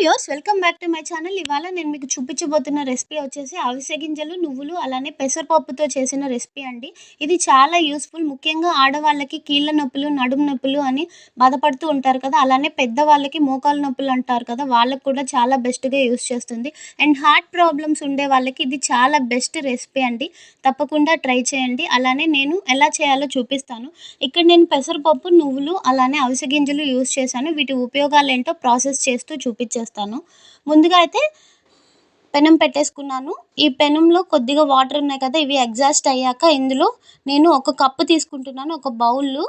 Viewers, welcome back to my channel. ఇవాళ నేను మీకు చూపించబోతున్న రెసిపీ వచ్చేసి అవిసె గింజలు, నువ్వులు అలానే పెసరపప్పుతో చేసిన రెసిపీ అండి. ఇది చాలా యూస్ఫుల్. ముఖ్యంగా ఆడవాళ్ళకి కీళ్ళ నొప్పులు, నడుము నొప్పులు అని బాధపడుతూ ఉంటారు కదా, అలానే పెద్దవాళ్ళకి మోకాలు నొప్పులు అంటారు కదా, వాళ్ళకి కూడా చాలా బెస్ట్గా యూస్ చేస్తుంది. అండ్ హార్ట్ ప్రాబ్లమ్స్ ఉండే వాళ్ళకి ఇది చాలా బెస్ట్ రెసిపీ అండి. తప్పకుండా ట్రై చేయండి. అలానే నేను ఎలా చేయాలో చూపిస్తాను. ఇక్కడ నేను పెసరపప్పు, నువ్వులు అలానే అవిసె గింజలు యూస్ చేశాను. వీటి ఉపయోగాలు ఏంటో ప్రాసెస్ చేస్తూ చూపించేస్తాను. ముందుగా అయితే పెనం పెట్టేసుకున్నాను. ఈ పెనంలో కొద్దిగా వాటర్ ఉన్నాయి కదా, ఇవి ఎగ్జాస్ట్ అయ్యాక ఇందులో నేను ఒక కప్పు తీసుకుంటున్నాను, ఒక బౌల్.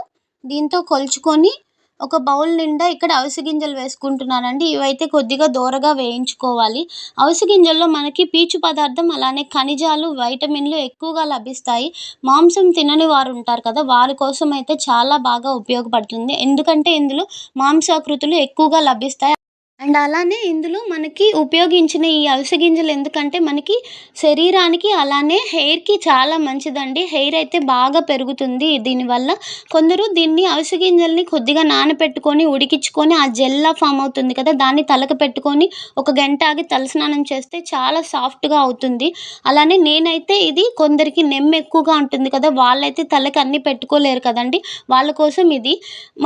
దీంతో కొలుచుకొని ఒక బౌల్ నిండా ఇక్కడ అవిసె గింజలు వేసుకుంటున్నానండి. ఇవైతే కొద్దిగా దోరగా వేయించుకోవాలి. అవిసె గింజల్లో మనకి పీచు పదార్థం అలానే ఖనిజాలు, వైటమిన్లు ఎక్కువగా లభిస్తాయి. మాంసం తినని వారు ఉంటారు కదా, వారి కోసం అయితే చాలా బాగా ఉపయోగపడుతుంది. ఎందుకంటే ఇందులో మాంసాకృతులు ఎక్కువగా లభిస్తాయి. అండ్ అలానే ఇందులో మనకి ఉపయోగించిన ఈ అవిసె గింజలు ఎందుకంటే మనకి శరీరానికి అలానే హెయిర్‌కి చాలా మంచిదండి. హెయిర్ అయితే బాగా పెరుగుతుంది దీనివల్ల. కొందరు దీన్ని అవిసె గింజల్ని కొద్దిగా నానపెట్టుకొని, ఉడికించుకొని ఆ జెల్‌లా ఫామ్ అవుతుంది కదా, దాన్ని తలకు పెట్టుకొని ఒక గంట ఆగి తలస్నానం చేస్తే చాలా సాఫ్ట్‌గా అవుతుంది. అలానే నేనైతే ఇది కొందరికి నెమ్ము ఎక్కువగా ఉంటుంది కదా, వాళ్ళైతే తలకి అన్నీ పెట్టుకోలేరు కదండీ, వాళ్ళ కోసం ఇది.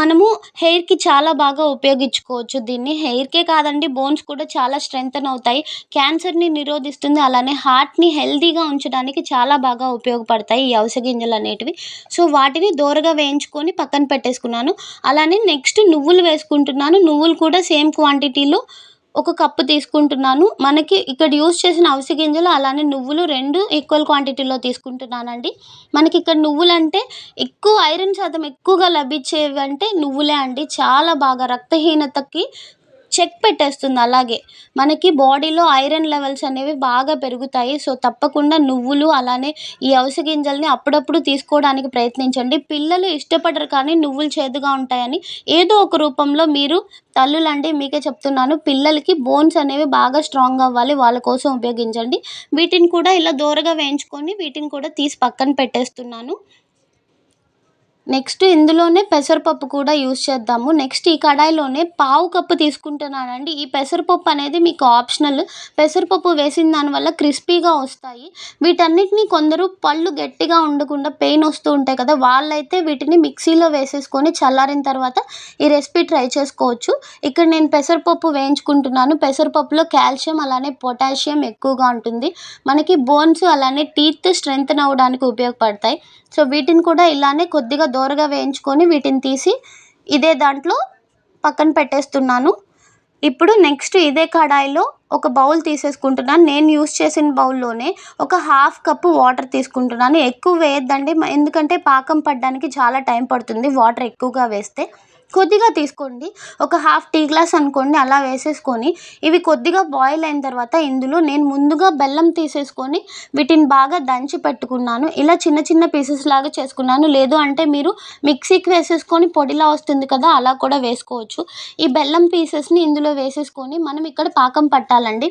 మనము హెయిర్‌కి చాలా బాగా ఉపయోగించుకోవచ్చు దీన్ని. హెయిర్‌కే కాదండి, బోన్స్ కూడా చాలా స్ట్రెంథెన్ అవుతాయి. క్యాన్సర్‌ని నిరోధిస్తుంది. అలానే హార్ట్‌ని హెల్తీగా ఉంచడానికి చాలా బాగా ఉపయోగపడతాయి ఈ అవిసె గింజలనేటివి. సో, వాటిని దోరగా వేయించుకొని పక్కన పెట్టేసుకున్నాను. అలానే నెక్స్ట్ నువ్వులు వేసుకుంటున్నాను. నువ్వులు కూడా సేమ్ క్వాంటిటీలో ఒక కప్పు తీసుకుంటున్నాను. మనకి ఇక్కడ యూజ్ చేసిన అవిసె గింజలు అలానే నువ్వులు 2 ఈక్వల్ క్వాంటిటీలో తీసుకుంటున్నానండి. మనకి ఇక్కడ నువ్వులంటే ఎక్కువ ఐరన్ శాతం ఎక్కువగా లభించేవంటే నువ్వులే అండి. చాలా బాగా రక్తహీనతకి చెక్ పెట్టేస్తుంది. అలాగే మనకి బాడీలో ఐరన్ లెవెల్స్ అనేవి బాగా పెరుగుతాయి. సో, తప్పకుండా నువ్వులు అలానే ఈ అవిసె గింజల్ని అప్పుడప్పుడు తీసుకోవడానికి ప్రయత్నించండి. పిల్లలు ఇష్టపడరు కానీ నువ్వులు చేదుగా ఉంటాయని. ఏదో ఒక రూపంలో మీరు తల్లులండి మీకే చెప్తున్నాను, పిల్లలకి బోన్స్ అనేవి బాగా స్ట్రాంగ్ అవ్వాలి, వాళ్ళ కోసం ఉపయోగించండి. వీటిని కూడా ఇలా దోరగా వేయించుకొని వీటిని కూడా తీసి పక్కన పెట్టేస్తున్నాను. నెక్స్ట్ ఇందులోనే పెసరపప్పు కూడా యూజ్ చేద్దాము. నెక్స్ట్ ఈ కడాయిలోనే పావు కప్పు తీసుకుంటున్నానండి. ఈ పెసరపప్పు అనేది మీకు ఆప్షనల్. పెసరపప్పు వేసిన దానివల్ల క్రిస్పీగా వస్తాయి. వీటన్నిటిని కొందరు పళ్ళు గట్టిగా ఉండకుండా పెయిన్ వస్తూ ఉంటాయి కదా, వాళ్ళైతే వీటిని మిక్సీలో వేసేసుకొని చల్లారిన తర్వాత ఈ రెసిపీ ట్రై చేసుకోవచ్చు. ఇక్కడ నేను పెసరపప్పు వేయించుకుంటున్నాను. పెసరపప్పులో కాల్షియం అలానే పొటాషియం ఎక్కువగా ఉంటుంది. మనకి బోన్స్ అలానే టీత్ స్ట్రెంథెన్ అవ్వడానికి ఉపయోగపడతాయి. సో, వీటిని కూడా ఇలానే కొద్దిగా దోరగా వేయించుకొని వీటిని తీసి ఇదే దాంట్లో పక్కన పెట్టేస్తున్నాను. ఇప్పుడు నెక్స్ట్ ఇదే కడాయిలో ఒక బౌల్ తీసేసుకుంటున్నాను. నేను యూజ్ చేసిన బౌల్లోనే ఒక హాఫ్ కప్పు వాటర్ తీసుకుంటున్నాను. ఎక్కువ వేయొద్దండి, ఎందుకంటే పాకం పడడానికి చాలా టైం పడుతుంది వాటర్ ఎక్కువగా వేస్తే. కొద్దిగా తీసుకోండి, ఒక హాఫ్ టీ గ్లాస్ అనుకోండి, అలా వేసేసుకొని ఇవి కొద్దిగా బాయిల్ అయిన తర్వాత ఇందులో నేను ముందుగా బెల్లం తీసేసుకొని వీటిని బాగా దంచి పెట్టుకున్నాను. ఇలా చిన్న చిన్న పీసెస్ లాగా చేసుకున్నాను. లేదు అంటే మీరు మిక్సీకి వేసేసుకొని పొడిలా వస్తుంది కదా, అలా కూడా వేసుకోవచ్చు. ఈ బెల్లం పీసెస్ని ఇందులో వేసేసుకొని మనం ఇక్కడ పాకం పట్టాలండి.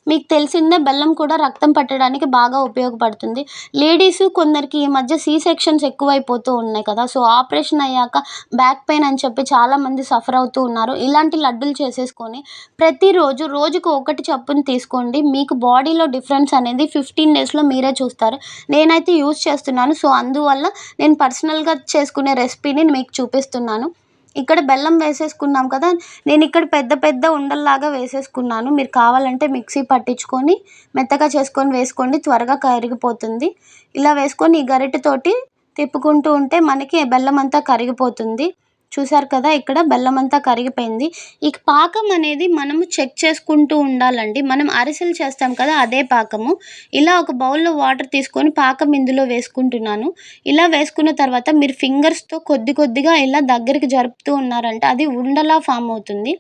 మీకు తెలిసిందే, బెల్లం కూడా రక్తం పట్టడానికి బాగా ఉపయోగపడుతుంది. లేడీస్ కొందరికి ఈ మధ్య సి సెక్షన్స్ ఎక్కువైపోతూ ఉన్నాయి కదా, సో ఆపరేషన్ అయ్యాక బ్యాక్ పెయిన్ అని చెప్పి చాలామంది సఫర్ అవుతూ ఉన్నారు. ఇలాంటి లడ్డూలు చేసేసుకొని ప్రతిరోజు రోజుకు ఒకటి చొప్పున తీసుకోండి. మీకు బాడీలో డిఫరెన్స్ అనేది 15 డేస్లో మీరే చూస్తారు. నేనైతే యూజ్ చేస్తున్నాను. సో, అందువల్ల నేను పర్సనల్గా చేసుకునే రెసిపీని మీకు చూపిస్తున్నాను. ఇక్కడ బెల్లం వేసేసుకున్నాం కదా, నేను ఇక్కడ పెద్ద పెద్ద ఉండల్లాగా వేసేసుకున్నాను. మీరు కావాలంటే మిక్సీ పట్టించుకొని మెత్తగా చేసుకొని వేసుకోండి, త్వరగా కరిగిపోతుంది. ఇలా వేసుకొని ఈ గరిటెతోటి తిప్పుకుంటూ ఉంటే మనకి బెల్లం అంతా కరిగిపోతుంది. చూసారు కదా, ఇక్కడ బెల్లం అంతా కరిగిపోయింది. ఈ పాకం అనేది మనము చెక్ చేసుకుంటూ ఉండాలండి. మనం అరిసెలు చేస్తాం కదా, అదే పాకము. ఇలా ఒక బౌల్లో వాటర్ తీసుకొని పాకం ఇందులో వేసుకుంటున్నాను. ఇలా వేసుకున్న తర్వాత మీరు ఫింగర్స్తో కొద్ది కొద్దిగా ఇలా దగ్గరికి జరుపుతూ ఉన్నారంటే అది ఉండలా ఫామ్ అవుతుంది.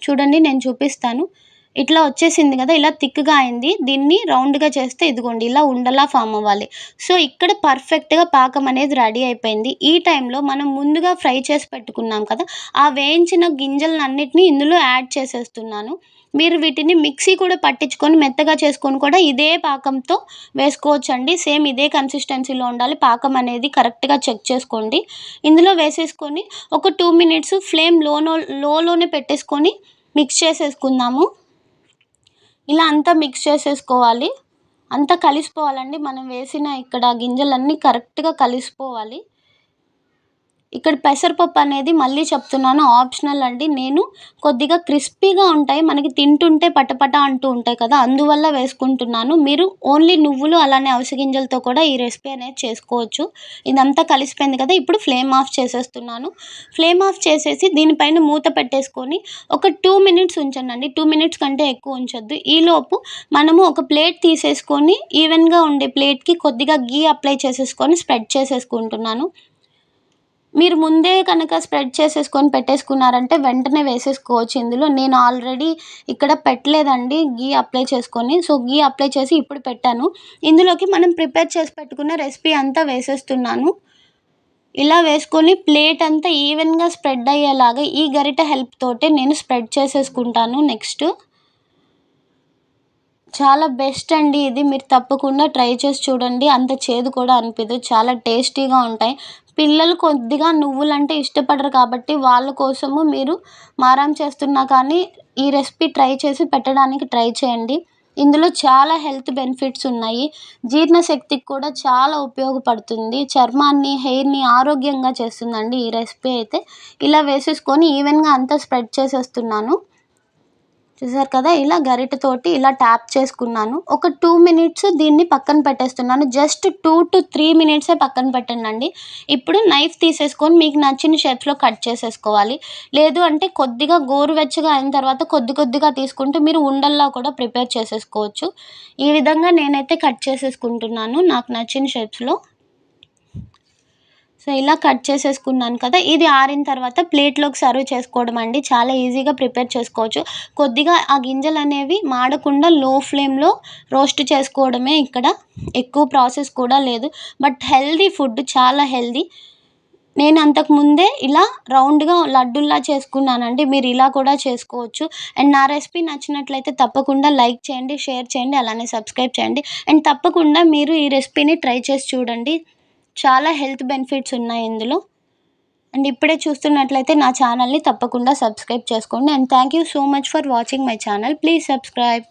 చూడండి, నేను చూపిస్తాను. ఇట్లా వచ్చేసింది కదా, ఇలా థిక్‌గా అయింది. దీన్ని రౌండ్‌గా చేస్తే ఇదిగోండి ఇలా ఉండలా ఫామ్ అవ్వాలి. సో, ఇక్కడ పర్ఫెక్ట్‌గా పాకం అనేది రెడీ అయిపోయింది. ఈ టైంలో మనం ముందుగా ఫ్రై చేసి పెట్టుకున్నాం కదా, ఆ వేయించిన గింజలన్నిటిని ఇందులో యాడ్ చేసేస్తున్నాను. మీరు వీటిని మిక్సీ కూడా పట్టించుకొని మెత్తగా చేసుకొని కూడా ఇదే పాకంతో వేసుకోవచ్చండి. సేమ్ ఇదే కన్సిస్టెన్సీలో ఉండాలి. పాకం అనేది కరెక్ట్‌గా చెక్ చేసుకోండి. ఇందులో వేసేసుకొని ఒక 2 మినిట్స్ ఫ్లేమ్ లోలోనే పెట్టేసుకొని మిక్స్ చేసేసుకుందాము. ఇలా అంతా మిక్స్ చేసేసుకోవాలి. అంతా కలిసిపోవాలండి. మనం వేసిన ఇక్కడ గింజలన్నీ కరెక్ట్‌గా కలిసిపోవాలి. ఇక్కడ పెసరపప్పు అనేది మళ్ళీ చెప్తున్నాను ఆప్షనల్ అండి. నేను కొద్దిగా క్రిస్పీగా ఉంటాయి. మనకి తింటుంటే పటపట అంటూ ఉంటాయి కదా! అందువల్ల వేసుకుంటున్నాను. మీరు ఓన్లీ నువ్వులు అలానే అవిసె గింజలతో కూడా ఈ రెసిపీ అనేది చేసుకోవచ్చు. ఇదంతా కలిసిపోయింది కదా! ఇప్పుడు ఫ్లేమ్ ఆఫ్ చేసేస్తున్నాను. ఫ్లేమ్ ఆఫ్ చేసేసి దీనిపైన మూత పెట్టేసుకొని ఒక 2 మినిట్స్ ఉంచండండి. 2 మినిట్స్ కంటే ఎక్కువ ఉంచొద్దు. ఈలోపు మనము ఒక ప్లేట్ తీసేసుకొని ఈవెన్‌గా ఉండే ప్లేట్‌కి కొద్దిగా ఘీ అప్లై చేసేసుకొని స్ప్రెడ్ చేసేసుకుంటున్నాను. మీరు ముందే కనుక స్ప్రెడ్ చేసేసుకొని పెట్టేసుకున్నారంటే వెంటనే వేసేసుకోవచ్చు ఇందులో. నేను ఆల్రెడీ ఇక్కడ పెట్టలేదండి ఘీ అప్లై చేసుకొని. సో, ఘీ అప్లై చేసి ఇప్పుడు పెట్టాను. ఇందులోకి మనం ప్రిపేర్ చేసి పెట్టుకున్న రెసిపీ అంతా వేసేస్తున్నాను. ఇలా వేసుకొని ప్లేట్ అంతా ఈవెన్‌గా స్ప్రెడ్ అయ్యేలాగా ఈ గరిటె హెల్ప్ తోటే నేను స్ప్రెడ్ చేసేసుకుంటాను నెక్స్ట్. చాలా బెస్ట్ అండి ఇది. మీరు తప్పకుండా ట్రై చేసి చూడండి. అంత చేదు కూడా అనిపియదు. చాలా టేస్టీగా ఉంటాయి. పిల్లలు కొద్దిగా నువ్వులంటే ఇష్టపడరు కాబట్టి వాళ్ళ కోసము మీరు మారం చేస్తున్నా కానీ ఈ రెసిపీ ట్రై చేసి పెట్టడానికి ట్రై చేయండి. ఇందులో చాలా హెల్త్ బెనిఫిట్స్ ఉన్నాయి. జీర్ణశక్తికి కూడా చాలా ఉపయోగపడుతుంది. చర్మాన్ని, హెయిర్‌ని ఆరోగ్యంగా చేస్తుందండి ఈ రెసిపీ అయితే. ఇలా వేసేసుకొని ఈవెన్‌గా అంతా స్ప్రెడ్ చేసేస్తున్నాను. చూసారు కదా! ఇలా గరిటెతోటి ఇలా ట్యాప్ చేసుకున్నాను. ఒక 2 మినిట్స్ దీన్ని పక్కన పెట్టేస్తున్నాను. జస్ట్ 2-3 మినిట్సే పక్కన పెట్టండండి. ఇప్పుడు నైఫ్ తీసేసుకొని మీకు నచ్చిన షేప్స్‌లో కట్ చేసేసుకోవాలి. లేదు అంటే కొద్దిగా గోరువెచ్చగా అయిన తర్వాత కొద్ది కొద్దిగా తీసుకుంటూ మీరు ఉండల్లా కూడా ప్రిపేర్ చేసేసుకోవచ్చు. ఈ విధంగా నేనైతే కట్ చేసేసుకుంటున్నాను నాకు నచ్చిన షేప్స్‌లో. సో, ఇలా కట్ చేసేసుకున్నాను కదా! ఇది ఆరిన తర్వాత ప్లేట్‌లోకి సర్వ్ చేసుకోవడం అండి. చాలా ఈజీగా ప్రిపేర్ చేసుకోవచ్చు. కొద్దిగా ఆ గింజలనేవి మాడకుండా లో ఫ్లేమ్‌లో రోస్ట్ చేసుకోవడమే ఇక్కడ. ఎక్కువ ప్రాసెస్ కూడా లేదు. బట్ హెల్తీ ఫుడ్ చాలా హెల్తీ. నేను అంతకు ముందే ఇలా రౌండ్‌గా లడ్డూల్లా చేసుకున్నానండి. మీరు ఇలా కూడా చేసుకోవచ్చు. అండ్ నా రెసిపీ నచ్చినట్లయితే తప్పకుండా లైక్ చేయండి, షేర్ చేయండి, అలానే సబ్స్క్రైబ్ చేయండి. అండ్ తప్పకుండా మీరు ఈ రెసిపీని ట్రై చేసి చూడండి. చాలా హెల్త్ బెనిఫిట్స్ ఉన్నాయి ఇందులో. అండ్ ఇప్పుడే చూస్తున్నట్లయితే నా ఛానల్‌ని తప్పకుండా సబ్స్క్రైబ్ చేసుకోండి. And thank you so much for watching my channel. Please subscribe.